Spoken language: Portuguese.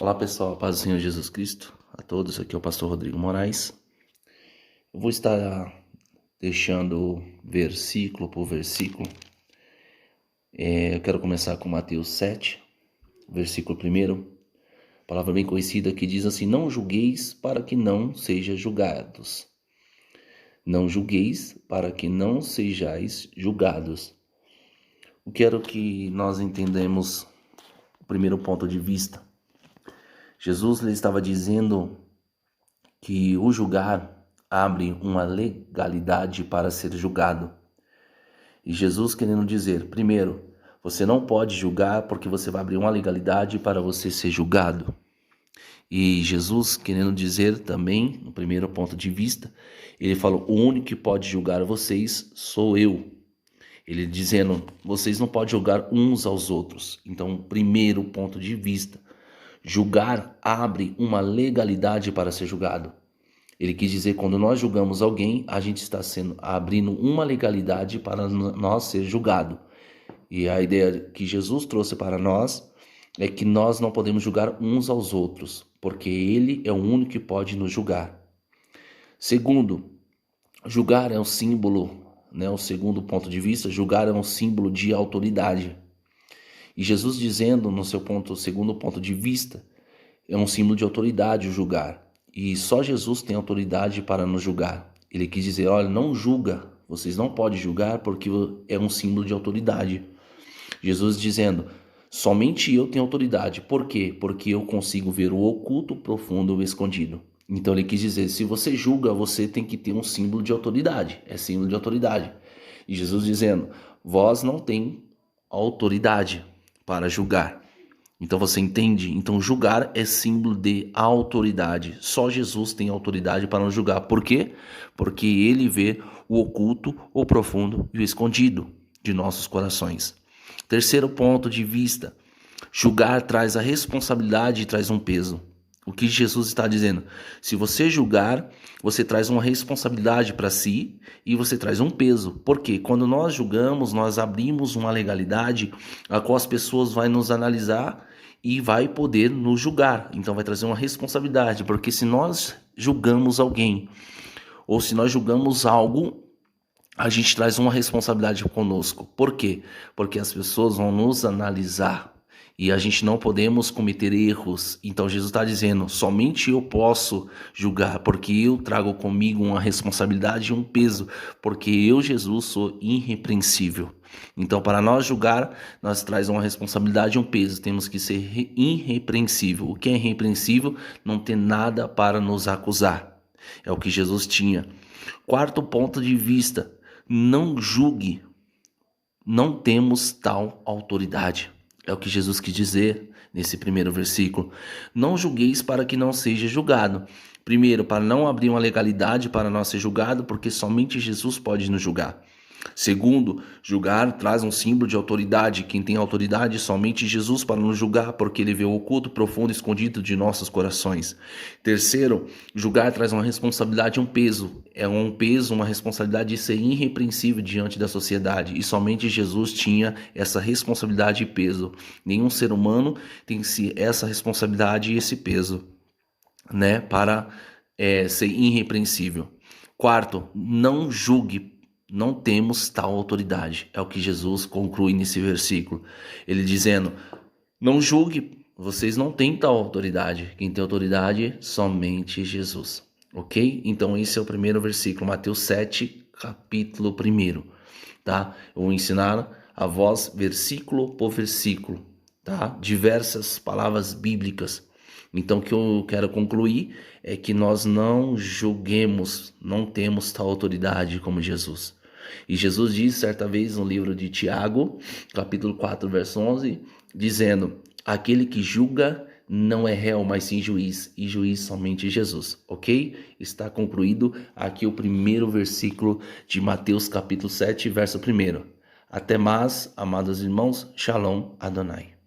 Olá pessoal, paz do Senhor Jesus Cristo a todos, aqui é o pastor Rodrigo Moraes. Eu vou estar deixando versículo por versículo. Eu quero começar com Mateus 7, versículo 1, palavra bem conhecida que diz assim: não julgueis para que não sejam julgados. Não julgueis para que não sejais julgados. Eu quero que nós entendamos o primeiro ponto de vista. Jesus lhe estava dizendo que o julgar abre uma legalidade para ser julgado. E Jesus querendo dizer, primeiro, você não pode julgar porque você vai abrir uma legalidade para você ser julgado. E Jesus querendo dizer também, no primeiro ponto de vista, ele falou, o único que pode julgar vocês sou eu. Ele dizendo, vocês não podem julgar uns aos outros. Então, primeiro ponto de vista, julgar abre uma legalidade para ser julgado. Ele quis dizer, quando nós julgamos alguém, a gente está abrindo uma legalidade para nós ser julgado. E a ideia que Jesus trouxe para nós é que nós não podemos julgar uns aos outros, porque Ele é o único que pode nos julgar. Segundo, julgar é um símbolo, o segundo ponto de vista, julgar é um símbolo de autoridade. E Jesus dizendo no seu segundo ponto de vista, é um símbolo de autoridade o julgar. E só Jesus tem autoridade para nos julgar. Ele quis dizer, olha, não julga, vocês não podem julgar porque é um símbolo de autoridade. Jesus dizendo, somente eu tenho autoridade. Por quê? Porque eu consigo ver o oculto, o profundo e o escondido. Então ele quis dizer, se você julga, você tem que ter um símbolo de autoridade. É símbolo de autoridade. E Jesus dizendo, vós não tem autoridade para julgar. Então você entende? Então julgar é símbolo de autoridade. Só Jesus tem autoridade para nos julgar. Por quê? Porque ele vê o oculto, o profundo e o escondido de nossos corações. Terceiro ponto de vista. Julgar traz a responsabilidade e traz um peso. O que Jesus está dizendo? Se você julgar, você traz uma responsabilidade para si e você traz um peso. Por quê? Quando nós julgamos, nós abrimos uma legalidade a qual as pessoas vão nos analisar e vai poder nos julgar. Então vai trazer uma responsabilidade, porque se nós julgamos alguém ou se nós julgamos algo, a gente traz uma responsabilidade conosco. Por quê? Porque as pessoas vão nos analisar e a gente não podemos cometer erros. Então Jesus está dizendo, somente eu posso julgar, porque eu trago comigo uma responsabilidade e um peso, porque eu, Jesus, sou irrepreensível. Então, para nós julgar, nós traz uma responsabilidade e um peso. Temos que ser irrepreensível. O que é irrepreensível? Não ter nada para nos acusar. É o que Jesus tinha. Quarto ponto de vista, não julgue. Não temos tal autoridade. É o que Jesus quis dizer nesse primeiro versículo. Não julgueis para que não seja julgado. Primeiro, para não abrir uma legalidade para nós ser julgado, porque somente Jesus pode nos julgar. Segundo, julgar traz um símbolo de autoridade. Quem tem autoridade somente Jesus para nos julgar, porque ele vê o oculto, profundo e escondido de nossos corações. Terceiro, julgar traz uma responsabilidade e um peso. É um peso, uma responsabilidade de ser irrepreensível diante da sociedade. E somente Jesus tinha essa responsabilidade e peso. Nenhum ser humano tem essa responsabilidade e esse peso, para ser irrepreensível. Quarto, não julgue. Não temos tal autoridade. É o que Jesus conclui nesse versículo. Ele dizendo, não julgue, vocês não têm tal autoridade. Quem tem autoridade, somente Jesus. Ok? Então esse é o primeiro versículo, Mateus 7, capítulo 1. Tá? Eu vou ensinar a vós versículo por versículo. Tá? Diversas palavras bíblicas. Então o que eu quero concluir é que nós não julguemos, não temos tal autoridade como Jesus. E Jesus diz certa vez no livro de Tiago, capítulo 4, verso 11, dizendo, aquele que julga não é réu, mas sim juiz, e juiz somente Jesus, ok? Está concluído aqui o primeiro versículo de Mateus capítulo 7, verso 1. Até mais, amados irmãos, Shalom Adonai.